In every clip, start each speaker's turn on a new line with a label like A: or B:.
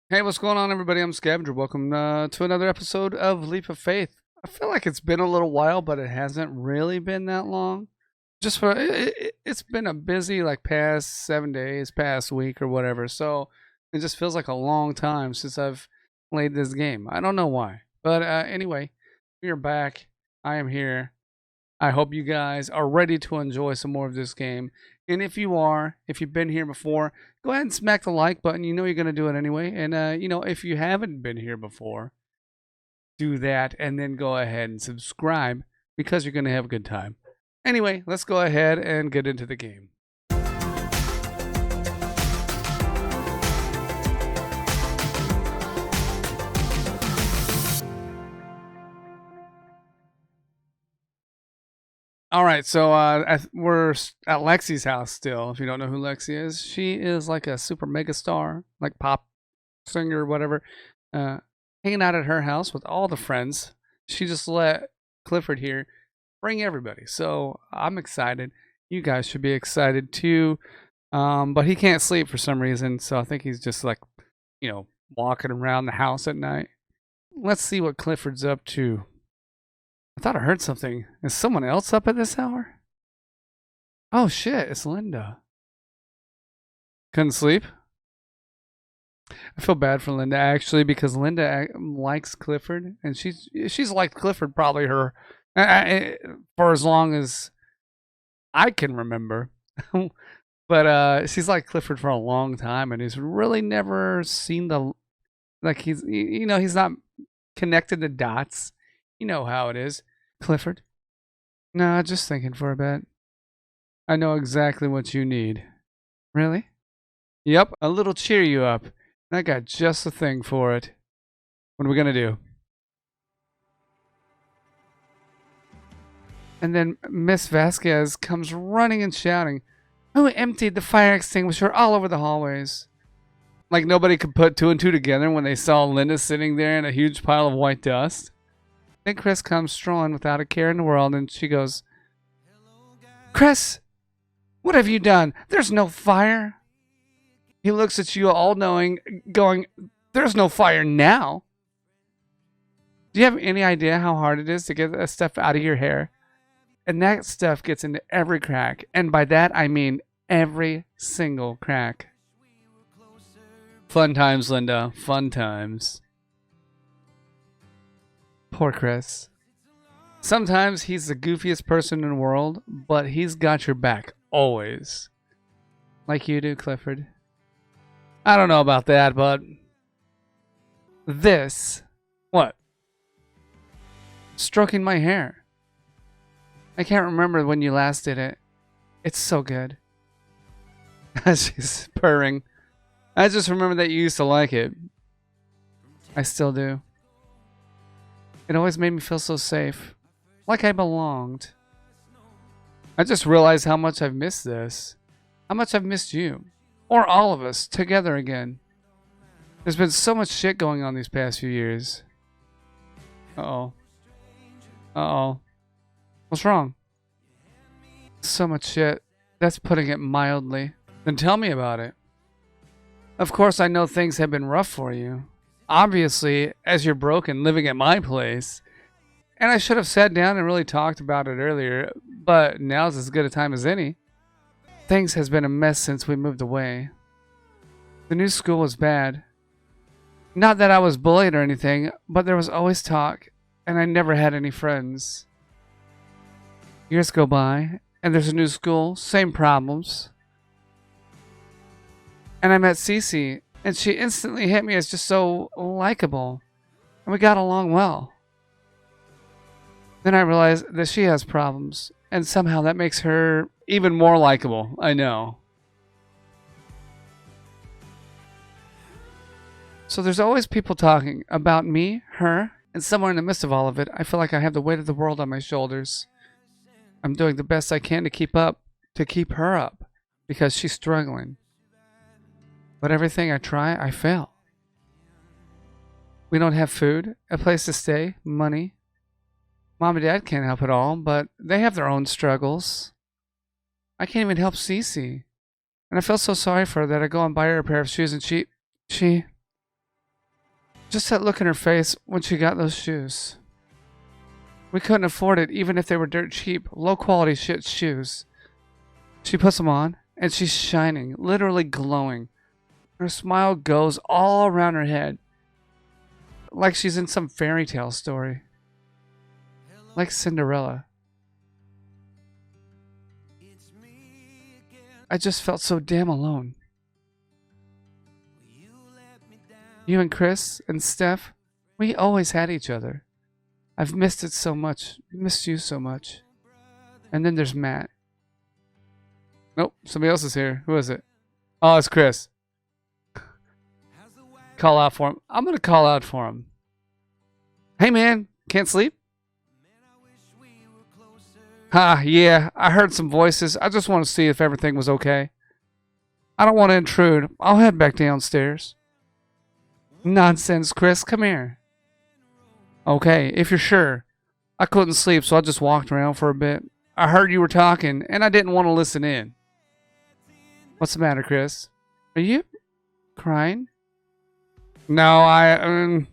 A: Hey, what's going on, everybody? I'm Scavenger. Welcome to another episode of Leap of Faith. I feel like it's been a little while, but it hasn't really been that long. Just for it's been a busy like past 7 days, past week or whatever. So it just feels like a long time since I've played this game. I don't know why, but anyway, we are back. I am here. I hope you guys are ready to enjoy some more of this game. And if you are, if you've been here before, go ahead and smack the like button. You know you're going to do it anyway. And, if you haven't been here before, do that and then go ahead and subscribe because you're going to have a good time. Anyway, let's go ahead and get into the game. All right, so we're at Lexi's house still. If you don't know who Lexi is, she is like a super mega star, like pop singer or whatever. Uh, Hanging out at her house with all the friends. She just let Clifford here bring everybody. So I'm excited. You guys should be excited too. But he can't sleep for some reason, so I think he's just like, walking around the house at night. Let's see what Clifford's up to. I thought I heard something. Is someone else up at this hour? Oh shit, it's Linda. Couldn't sleep? I feel bad for Linda actually because Linda likes Clifford and she's liked Clifford probably for as long as I can remember. But she's liked Clifford for a long time and he's really never seen he's not connected the dots. You know how it is. Clifford? Nah, just thinking for a bit. I know exactly what you need. Really? Yep, a little cheer you up. I got just the thing for it. What are we gonna do? And then Miss Vasquez comes running and shouting, "Who emptied the fire extinguisher all over the hallways?" Like nobody could put two and two together when they saw Linda sitting there in a huge pile of white dust. Then Chris comes strolling without a care in the world, and she goes, "Chris, what have you done? There's no fire." He looks at you all knowing, going, "There's no fire now." Do you have any idea how hard it is to get that stuff out of your hair? And that stuff gets into every crack. And by that, I mean every single crack. Fun times, Linda. Fun times. Poor Chris. Sometimes he's the goofiest person in the world, but he's got your back always. Like you do, Clifford. I don't know about that, but this. What? Stroking my hair. I can't remember when you last did it. It's so good. She's purring. I just remember that you used to like it. I still do. It always made me feel so safe. Like I belonged. I just realized how much I've missed this. How much I've missed you. Or all of us together again. There's been so much shit going on these past few years. Uh-oh. Uh-oh. What's wrong? So much shit. That's putting it mildly. Then tell me about it. Of course, I know things have been rough for you. Obviously, as you're broken living at my place. And I should have sat down and really talked about it earlier, but now's as good a time as any. Things has been a mess since we moved away. The new school was bad. Not that I was bullied or anything, but there was always talk, and I never had any friends. Years go by, and there's a new school, same problems. And I met Cece, and she instantly hit me as just so likable, and we got along well. Then I realized that she has problems, and somehow that makes her even more likable. I know. So there's always people talking about me, her, and somewhere in the midst of all of it, I feel like I have the weight of the world on my shoulders. I'm doing the best I can to keep her up, because she's struggling. But everything I try, I fail. We don't have food, a place to stay, money. Mom and Dad can't help at all, but they have their own struggles. I can't even help Cece. And I feel so sorry for her that I go and buy her a pair of shoes and she Just that look in her face when she got those shoes. We couldn't afford it even if they were dirt cheap, low quality shit shoes. She puts them on and she's shining, literally glowing. Her smile goes all around her head, like she's in some fairy tale story. Like Cinderella. I just felt so damn alone. You and Chris and Steph, we always had each other. I've missed it so much. Missed you so much. And then there's Matt. Nope, somebody else is here. Who is it? Oh, it's Chris. Call out for him. I'm going to call out for him. Hey, man. Can't sleep? Yeah. I heard some voices. I just want to see if everything was okay. I don't want to intrude. I'll head back downstairs. Nonsense, Chris. Come here. Okay, if you're sure. I couldn't sleep, so I just walked around for a bit. I heard you were talking, and I didn't want to listen in. What's the matter, Chris? Are you crying? No, I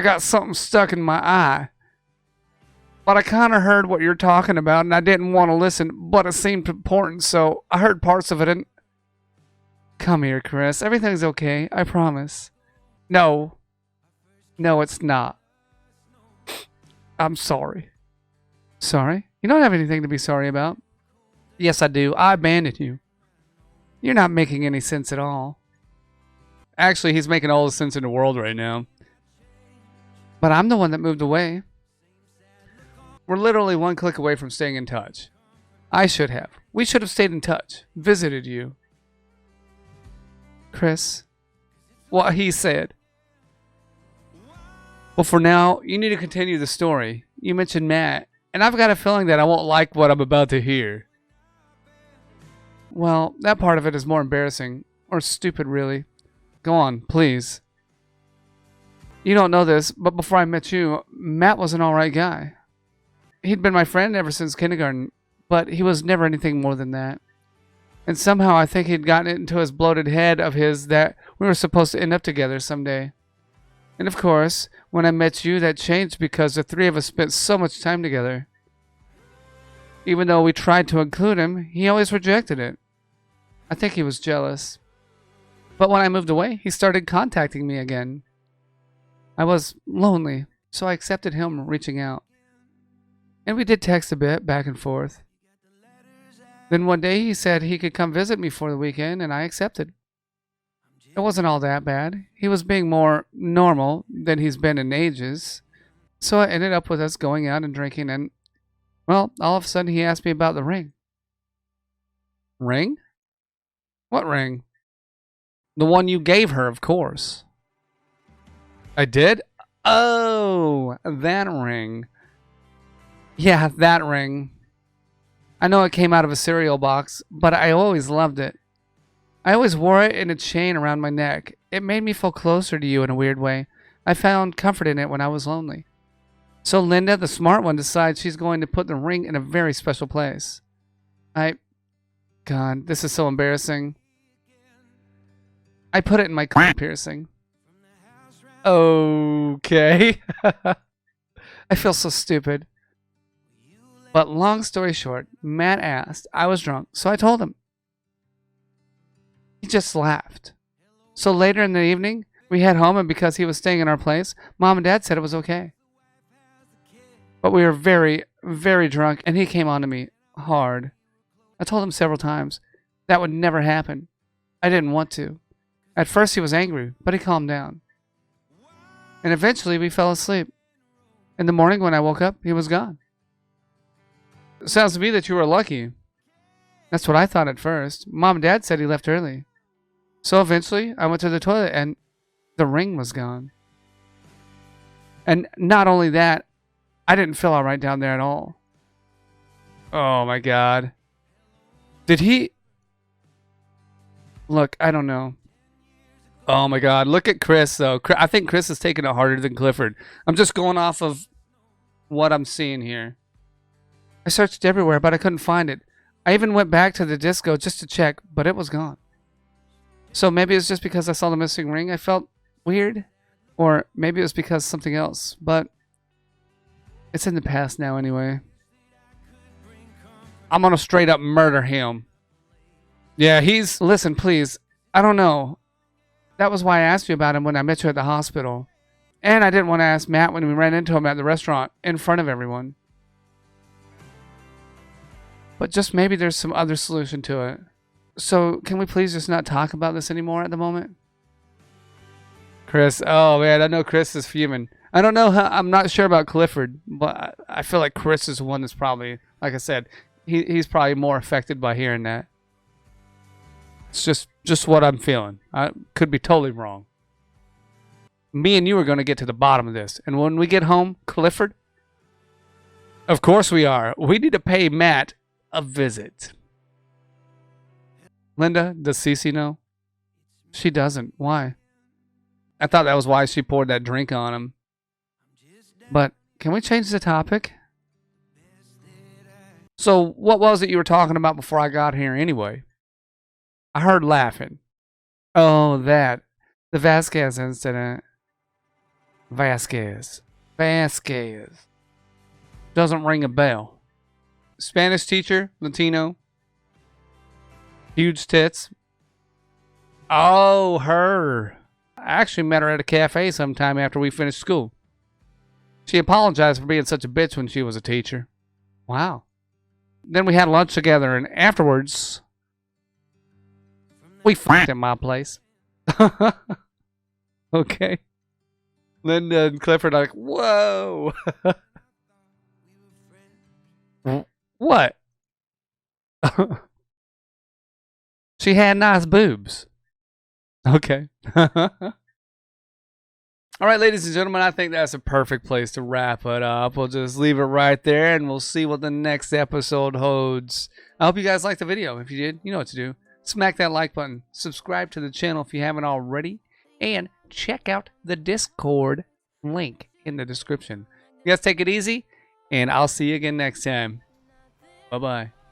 A: got something stuck in my eye. But I kind of heard what you're talking about, and I didn't want to listen, but it seemed important, so I heard parts of it, and... Come here, Chris. Everything's okay, I promise. No. No, it's not. I'm sorry. Sorry? You don't have anything to be sorry about. Yes, I do. I abandoned you. You're not making any sense at all. Actually, he's making all the sense in the world right now. But I'm the one that moved away. We're literally one click away from staying in touch. I should have. We should have stayed in touch. Visited you. Chris. What he said. Well, for now, you need to continue the story. You mentioned Matt, and I've got a feeling that I won't like what I'm about to hear. Well, that part of it is more embarrassing. Or stupid, really. Go on, please. You don't know this, but before I met you, Matt was an alright guy. He'd been my friend ever since kindergarten, but he was never anything more than that. And somehow I think he'd gotten it into his bloated head of his that we were supposed to end up together someday. And of course, when I met you, that changed because the three of us spent so much time together. Even though we tried to include him, he always rejected it. I think he was jealous. But when I moved away, he started contacting me again. I was lonely, so I accepted him reaching out. And we did text a bit, back and forth. Then one day he said he could come visit me for the weekend, and I accepted. It wasn't all that bad. He was being more normal than he's been in ages. So I ended up with us going out and drinking, and, well, all of a sudden he asked me about the ring. Ring? What ring? The one you gave her, of course. I did? Oh, that ring. Yeah, that ring. I know it came out of a cereal box, but I always loved it. I always wore it in a chain around my neck. It made me feel closer to you in a weird way. I found comfort in it when I was lonely. So Linda, the smart one, decides she's going to put the ring in a very special place. God, this is so embarrassing. I put it in my clit piercing. Okay. I feel so stupid. But long story short, Matt asked. I was drunk, so I told him. He just laughed. So later in the evening, we head home, and because he was staying in our place, Mom and Dad said it was okay. But we were very, very drunk, and he came on to me hard. I told him several times that would never happen. I didn't want to. At first he was angry, but he calmed down. And eventually we fell asleep. In the morning when I woke up, he was gone. It sounds to me that you were lucky. That's what I thought at first. Mom and Dad said he left early. So eventually I went to the toilet and the ring was gone. And not only that, I didn't feel alright down there at all. Oh my God. Did he... Look, I don't know. Oh my God, look at Chris though. I think Chris is taking it harder than Clifford. I'm just going off of what I'm seeing here. I searched everywhere, but I couldn't find it. I even went back to the disco just to check, but it was gone. So maybe it's just because I saw the missing ring. I felt weird. Or maybe it was because something else, but it's in the past now anyway. I'm gonna straight up murder him. Yeah, he's... Listen, please. I don't know. That was why I asked you about him when I met you at the hospital. And I didn't want to ask Matt when we ran into him at the restaurant in front of everyone. But just maybe there's some other solution to it. So can we please just not talk about this anymore at the moment? Chris, oh man, I know Chris is fuming. I don't know how, I'm not sure about Clifford, but I feel like Chris is the one that's probably, like I said, he's probably more affected by hearing that. It's just what I'm feeling. I could be totally wrong. Me and you are going to get to the bottom of this. And when we get home, Clifford, of course we are. We need to pay Matt a visit. Linda, does Cece know? She doesn't. Why? I thought that was why she poured that drink on him. But can we change the topic? So what was it you were talking about before I got here anyway? I heard laughing. Oh, that. The Vasquez incident. Vasquez. Doesn't ring a bell. Spanish teacher, Latino. Huge tits. Oh, her. I actually met her at a cafe sometime after we finished school. She apologized for being such a bitch when she was a teacher. Wow. Then we had lunch together, and afterwards, we fucked at my place. Okay. Linda and Clifford are like, whoa. What? She had nice boobs. Okay. All right, ladies and gentlemen, I think that's a perfect place to wrap it up. We'll just leave it right there, and we'll see what the next episode holds. I hope you guys liked the video. If you did, you know what to do. Smack that like button. Subscribe to the channel if you haven't already. And check out the Discord link in the description. You guys take it easy, and I'll see you again next time. Bye-bye.